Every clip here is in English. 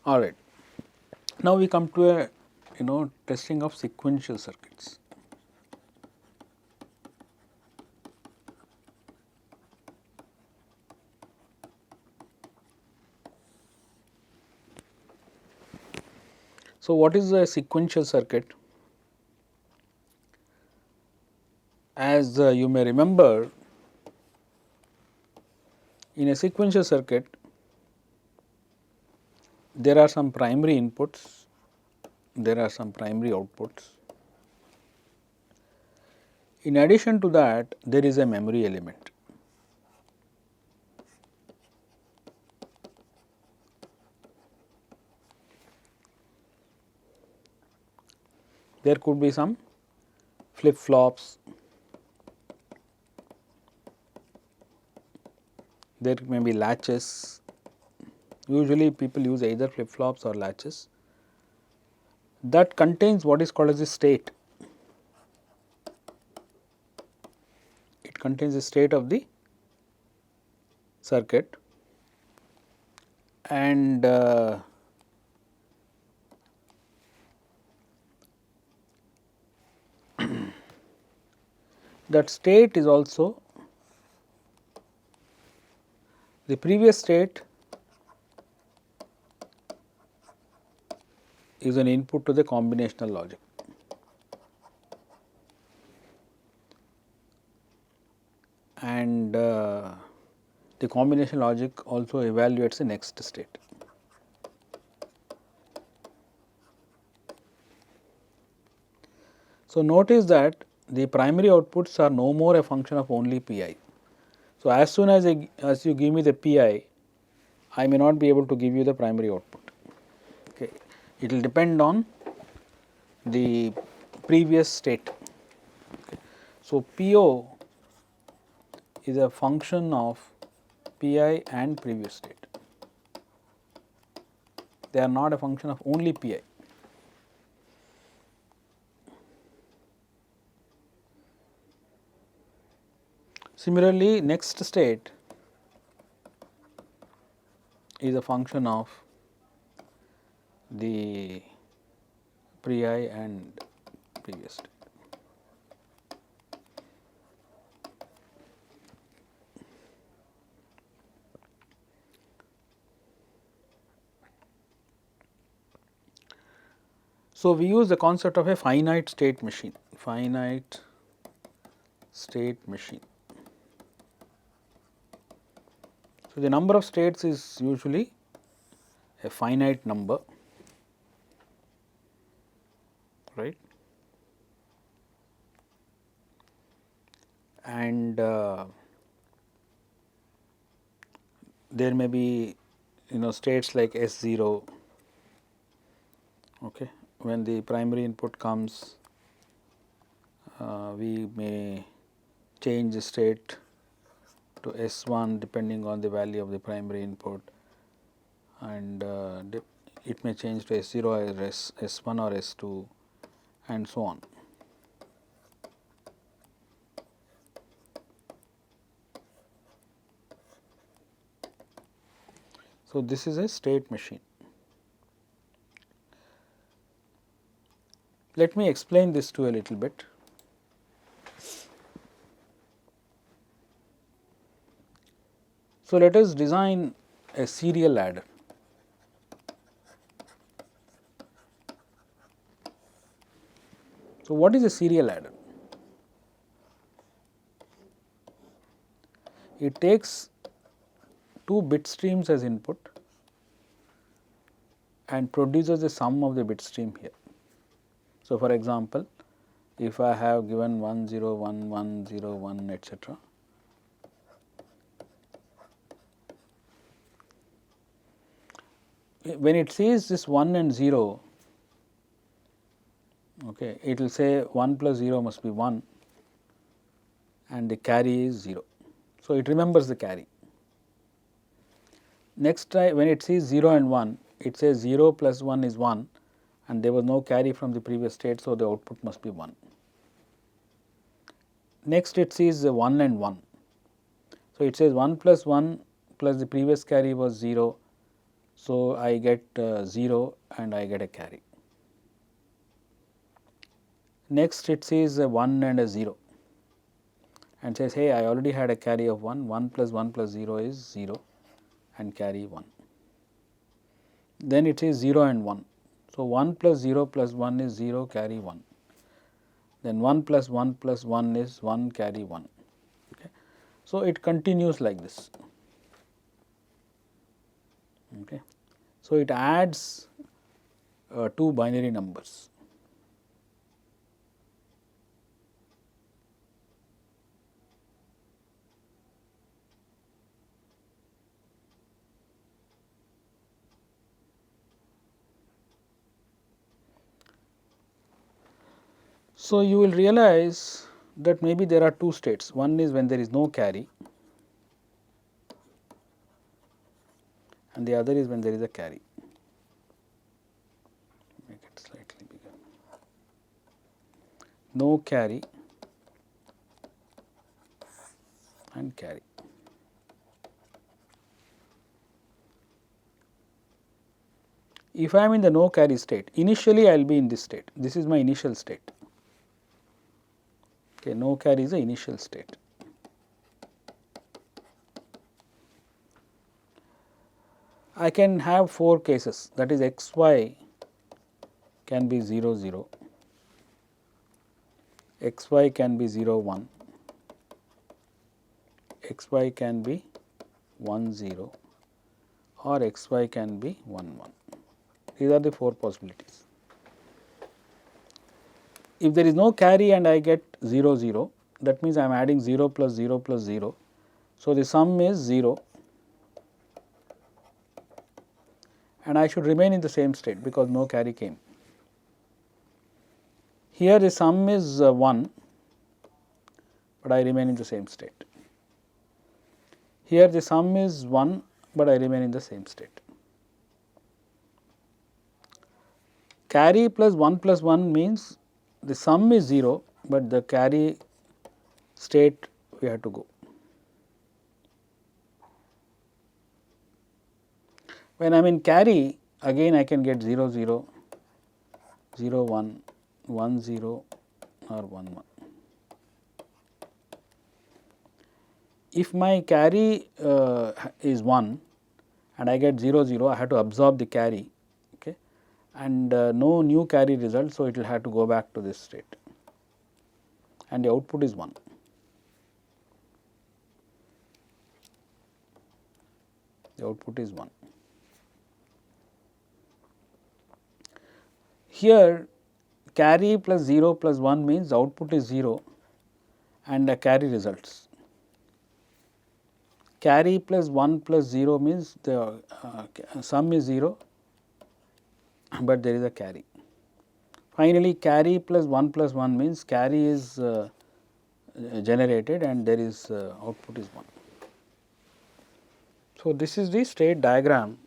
Alright. Now we come to a testing of sequential circuits. So, what is a sequential circuit? As you may remember, in a sequential circuit there are some primary inputs, there are some primary outputs. In addition to that, there is a memory element. There could be some flip flops, there may be latches. Usually people use either flip flops or latches that contains what is called as a state. It contains the state of the circuit, and that state is also the previous state is an input to the combinational logic. And the combination logic also evaluates the next state. So, notice that the primary outputs are no more a function of only Pi. So, as soon as you give me the Pi, I may not be able to give you the primary output. Okay. It will depend on the previous state. Okay. So, PO is a function of Pi and previous state. They are not a function of only Pi. Similarly, next state is a function of the Pi and previous state. So, we use the concept of a finite state machine, finite state machine. So, the number of states is usually a finite number, right, and there may be states like S0, okay. When the primary input comes, we may change the state to S1 depending on the value of the primary input, and it may change to S0 or S1 or S2 and so on. So, this is a state machine. Let me explain this to a little bit. So, let us design a serial ladder. So, what is a serial ladder? It takes two bit streams as input and produces the sum of the bit stream here. So, for example, if I have given 1 0 1 1 0 1 etc., when it sees this 1 and 0, okay, it will say 1 plus 0 must be 1 and the carry is 0. So, it remembers the carry. Next time when it sees 0 and 1, it says 0 plus 1 is 1 and there was no carry from the previous state. So, the output must be 1. Next it sees 1 and 1. So, it says 1 plus 1 plus the previous carry was 0. So, I get 0 and I get a carry. Next it says a 1 and a 0 and says, hey, I already had a carry of 1, 1 plus 1 plus 0 is 0 and carry 1. Then it is 0 and 1. So, 1 plus 0 plus 1 is 0, carry 1. Then 1 plus 1 plus 1 is 1, carry 1. Okay. So, it continues like this. Okay. So, it adds 2 binary numbers. So, you will realize that maybe there are 2 states. One is when there is no carry and the other is when there is a carry. Make it slightly bigger. No carry and carry. If I am in the no carry state, initially I will be in this state. This is my initial state. Okay, no carry is the initial state. I can have 4 cases, that is x y can be 0 0, x y can be 0 1, x y can be 1 0 or x y can be 1 1. These are the 4 possibilities. If there is no carry and I get 0 0, that means I am adding 0 plus 0 plus 0. So, the sum is 0 and I should remain in the same state because no carry came. Here the sum is 1, but I remain in the same state. Here the sum is 1, but I remain in the same state. Carry plus 1 means the sum is 0, but the carry state we have to go. When I am in carry, again I can get 0 0, 0 1, 1 0 or 1 1. If my carry is 1 and I get 0 0, I have to absorb the carry, okay, and no new carry result. So, it will have to go back to this state and the output is 1. The output is 1. Here carry plus 0 plus 1 means the output is 0 and a carry results. Carry plus 1 plus 0 means the sum is 0, but there is a carry. Finally, carry plus 1 means carry is generated and there is output is 1. So, this is the state diagram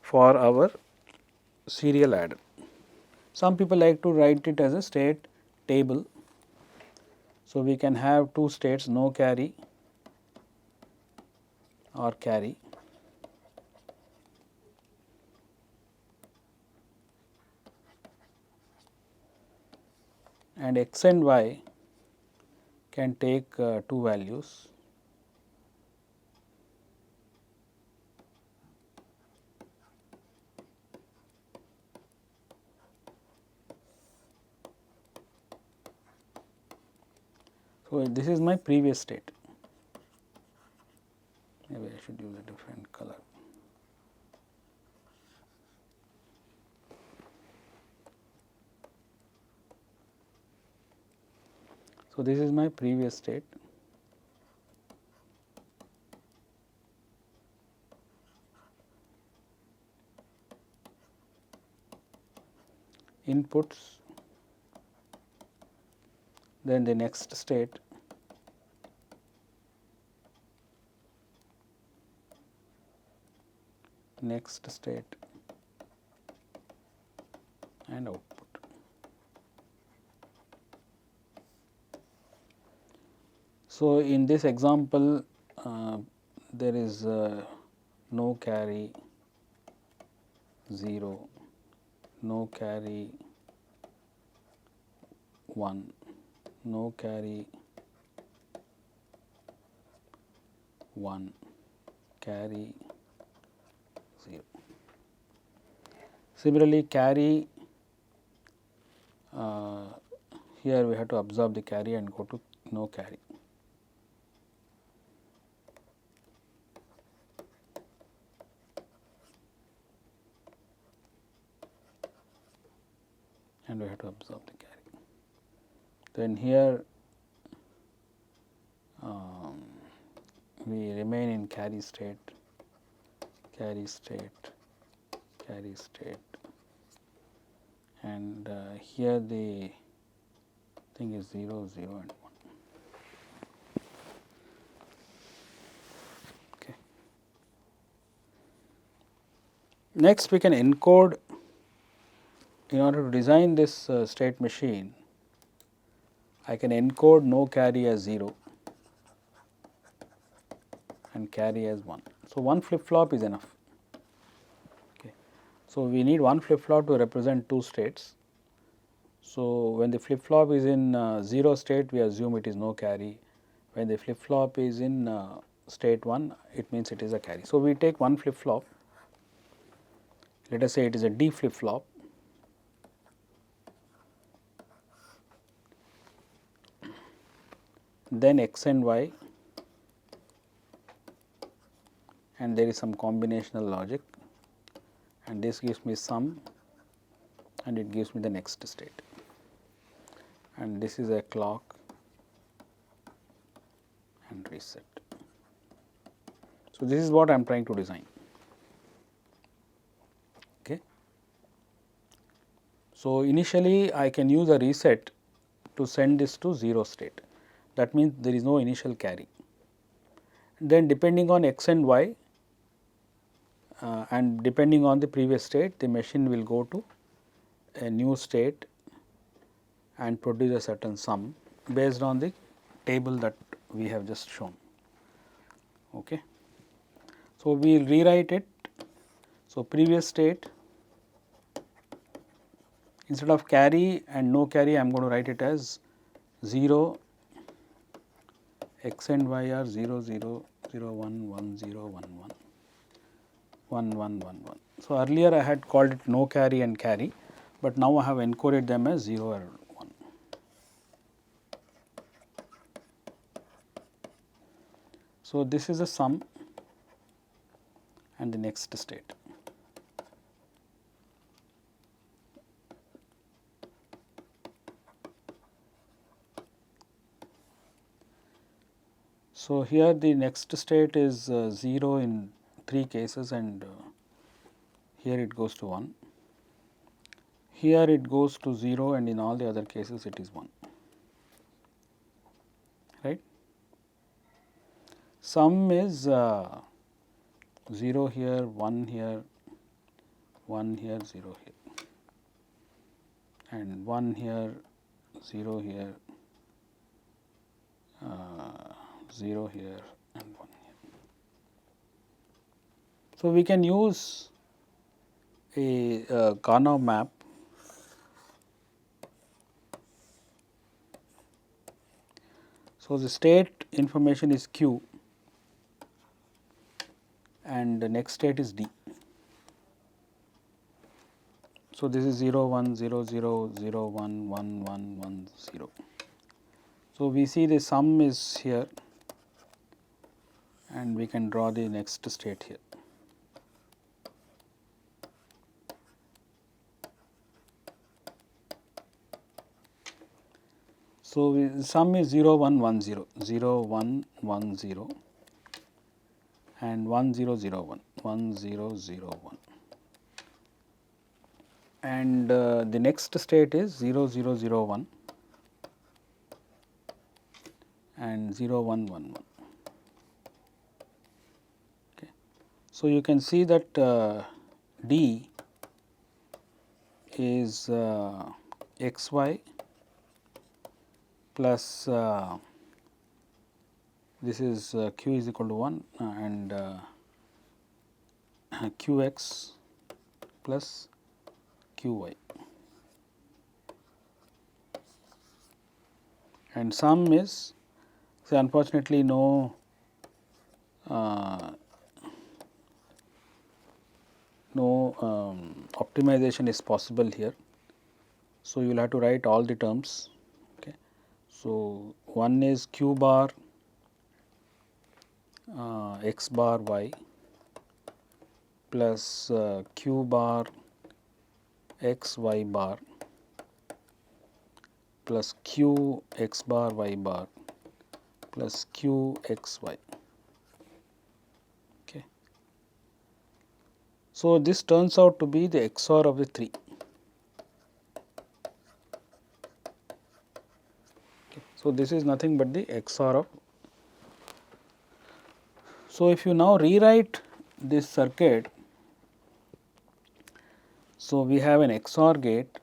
for our serial adder. Some people like to write it as a state table. So, we can have 2 states, no carry or carry. And x and y can take 2 values. So, this is my previous state. Maybe I should use a different color. So, this is my previous state. Inputs, then the next state, next state and output. So, in this example there is no carry 0, no carry 1, no carry 1, carry 0. Similarly, carry here we have to absorb the carry and go to no carry. And we have to absorb the carry. Then here we remain in carry state, carry state, carry state, and here the thing is 0, 0 and 1. Okay. Next we can encode, in order to design this state machine, I can encode no carry as 0 and carry as 1. So, one flip flop is enough. Okay. So, we need one flip flop to represent two states. So, when the flip flop is in 0 state, we assume it is no carry. When the flip flop is in state 1, it means it is a carry. So, we take one flip flop, let us say it is a D flip flop. Then x and y, and there is some combinational logic, and this gives me sum and it gives me the next state, and this is a clock and reset. So, this is what I am trying to design. Okay. So, initially I can use a reset to send this to 0 state, that means there is no initial carry. Then depending on x and y and depending on the previous state, the machine will go to a new state and produce a certain sum based on the table that we have just shown. Okay. So, we will rewrite it. So, previous state, instead of carry and no carry, I am going to write it as 0, x and y are 0, 0, 0, 1, 1, 0, 1, 1, 1, 1, 1, 1. So, earlier I had called it no carry and carry, but now I have encoded them as 0 or 1. So, this is a sum and the next state. So, here the next state is 0 in 3 cases and here it goes to 1. Here it goes to 0 and in all the other cases it is 1, right. Sum is 0 here, 1 here, 1 here, 0 here, and 1 here, 0 here, 0 here and 1 here. So, we can use a Karnaugh map So, the state information is Q and the next state is D. So, this is 0 1 0 0 0 1 1 1 1 0. So, we see the sum is here and we can draw the next state here. So, the sum is 0 1 1 0, 0 1 1 0 and 1 0 0 1, 1 0 0 1. And the next state is 0 0 0 1 and 0 1 1 1. Okay. So, you can see that D is x y plus this is q is equal to 1 and q x plus Qy, and sum is, say, unfortunately no optimization is possible here. So, you will have to write all the terms. Okay. So, one is q bar x bar y plus q bar x y bar plus q x bar y bar plus q x y. Okay. So, this turns out to be the XOR of the 3. Okay. So, this is nothing but the XOR of. So, if you now rewrite this circuit, so we have an XOR gate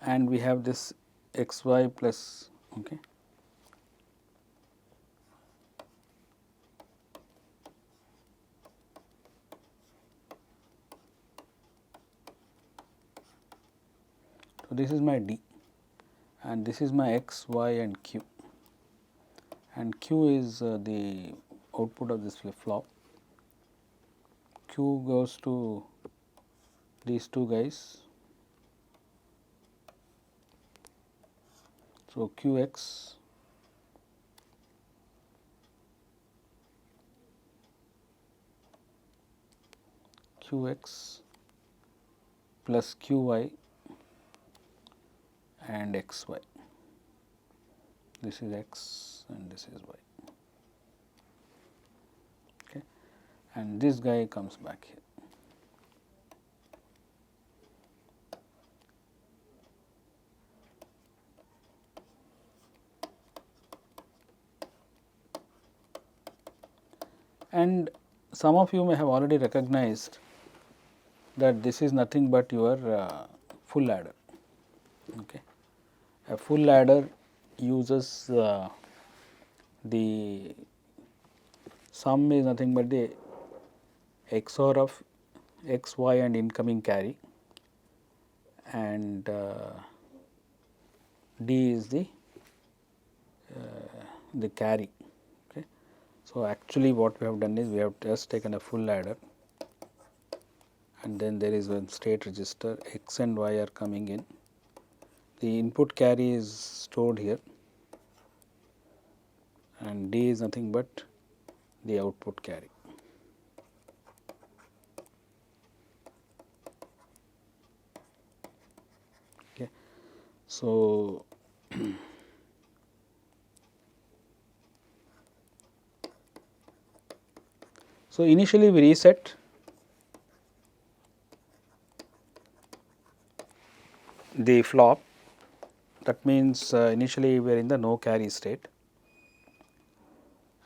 and we have this xy plus. Okay. So, this is my D and this is my x, y and q, and q is the output of this flip flop. Q goes to these two guys. So, Qx plus Qy and xy. This is x and this is y. Okay. And this guy comes back here. And some of you may have already recognized that this is nothing but your full adder. Okay. A full adder uses the sum is nothing but the XOR of x, y and incoming carry, and D is the carry. Okay. So, actually what we have done is we have just taken a full adder and then there is one state register, x and y are coming in, the input carry is stored here and D is nothing but the output carry. Okay. So, so initially we reset the flop, that means initially we are in the no carry state.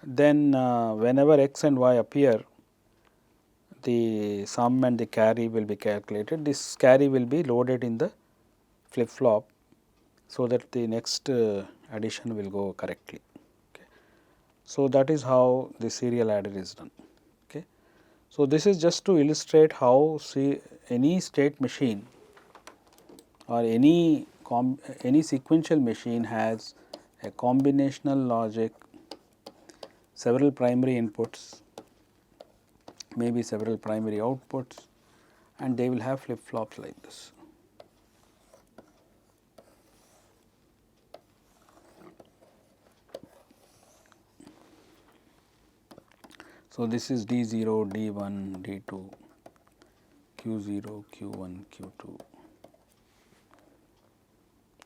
Then whenever x and y appear, the sum and the carry will be calculated. This carry will be loaded in the flip flop, so that the next addition will go correctly. Okay. So, that is how the serial adder is done. Okay. So, this is just to illustrate how any state machine or any sequential machine has a combinational logic, several primary inputs, maybe several primary outputs, and they will have flip flops like this. So, this is D0, D1, D2, Q0, Q1, Q2.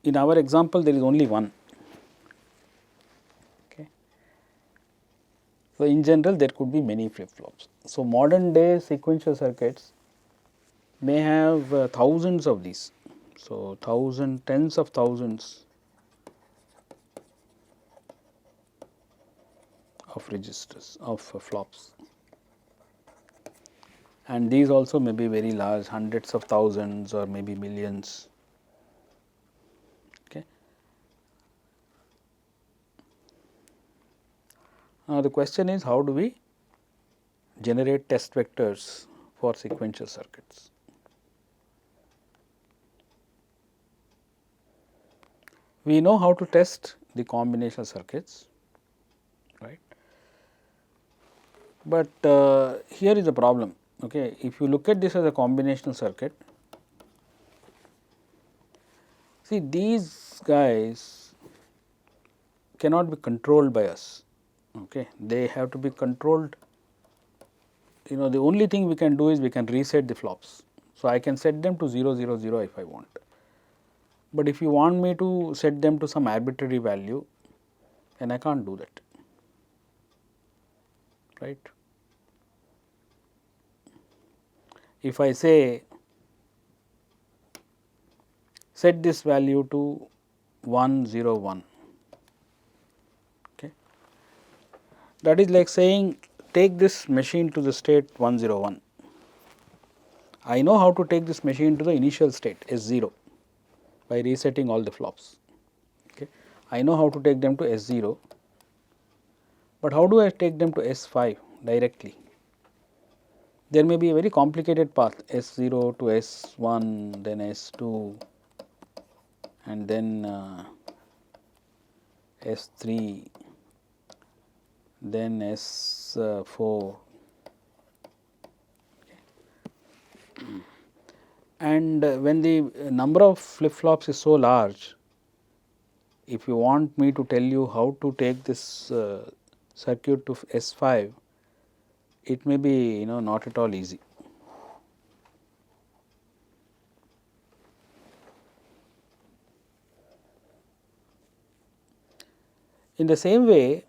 In our example, there is only one. Okay. So, in general, there could be many flip flops. So, modern day sequential circuits may have thousands of these. So, tens of thousands of registers of flops, and these also may be very large, hundreds of thousands or maybe millions. Okay. Now, the question is, how do we generate test vectors for sequential circuits. We know how to test the combinational circuits, right, but here is the problem. Okay. If you look at this as a combinational circuit, see these guys cannot be controlled by us, okay. They have to be controlled. The only thing we can do is we can reset the flops. So, I can set them to 0 0 0 if I want, but if you want me to set them to some arbitrary value, then I can't do that, right. If I say set this value to 1 0 1, okay, that is like saying take this machine to the state 1 0 1. I know how to take this machine to the initial state S 0 by resetting all the flops. Okay. I know how to take them to S 0, but how do I take them to S 5 directly? There may be a very complicated path S 0 to S 1, then S 2 and then S 3, then S 4. And when the number of flip flops is so large, if you want me to tell you how to take this circuit to S 5, it may be not at all easy. In the same way,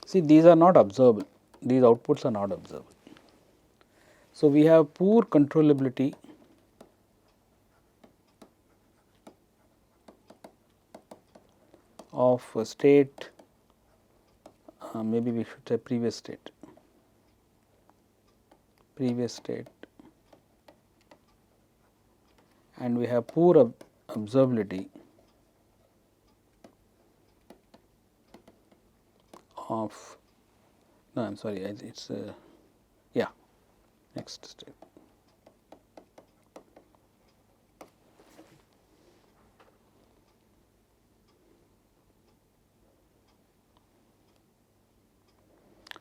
see these are not observable, these outputs are not observable. So, we have poor controllability of a state, maybe we should say previous state, and we have poor observability of, no I am sorry, it is yeah, next step.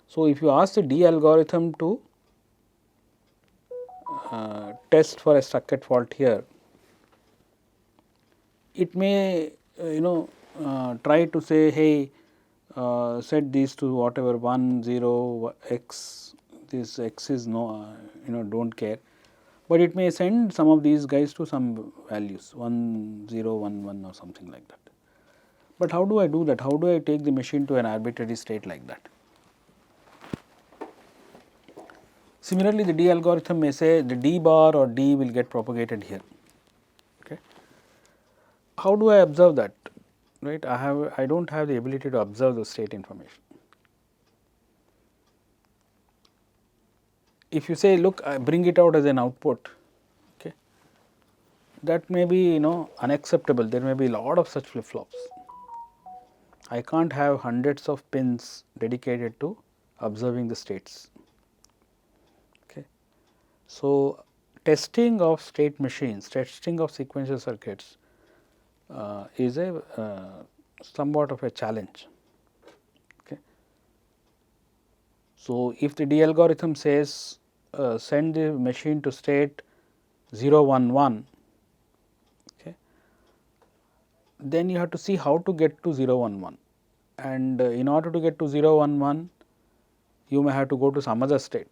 So, if you ask the D algorithm to test for a structured fault here, it may try to say, hey, set these to whatever 1 0 x, this x is no do not care, but it may send some of these guys to some values 1 0 1 1 or something like that. But how do I do that? How do I take the machine to an arbitrary state like that? Similarly, the D algorithm may say the D bar or D will get propagated here. Okay. How do I observe that? Right? I do not have the ability to observe the state information. If you say look, bring it out as an output, okay, that may be unacceptable. There may be a lot of such flip flops. I can't have hundreds of pins dedicated to observing the states. Okay. So, testing of state machines, testing of sequential circuits is a somewhat of a challenge. Okay. So, if the D algorithm says send the machine to state 0 1 1, okay, then you have to see how to get to 0 1 1, and in order to get to 0 1 1, you may have to go to some other state,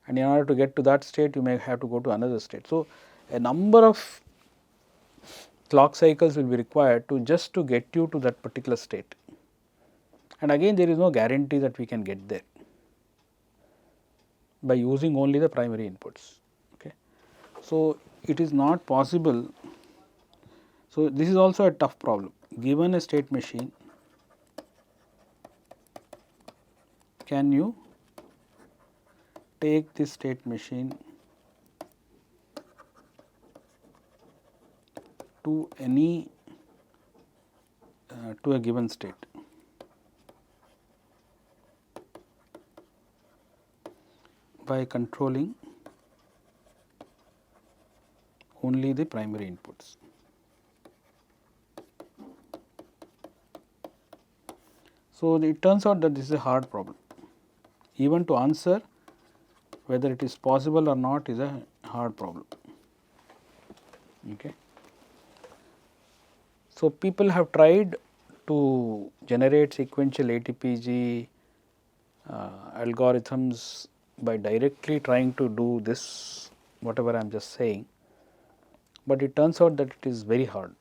and in order to get to that state you may have to go to another state. So, a number of clock cycles will be required to just to get you to that particular state, and again there is no guarantee that we can get there by using only the primary inputs. Okay. So, it is not possible. So, this is also a tough problem. Given a state machine, can you take this state machine to any to a given state? by controlling only the primary inputs. So, it turns out that this is a hard problem. Even to answer whether it is possible or not is a hard problem. Okay. So, people have tried to generate sequential ATPG algorithms by directly trying to do this whatever I am just saying, but it turns out that it is very hard.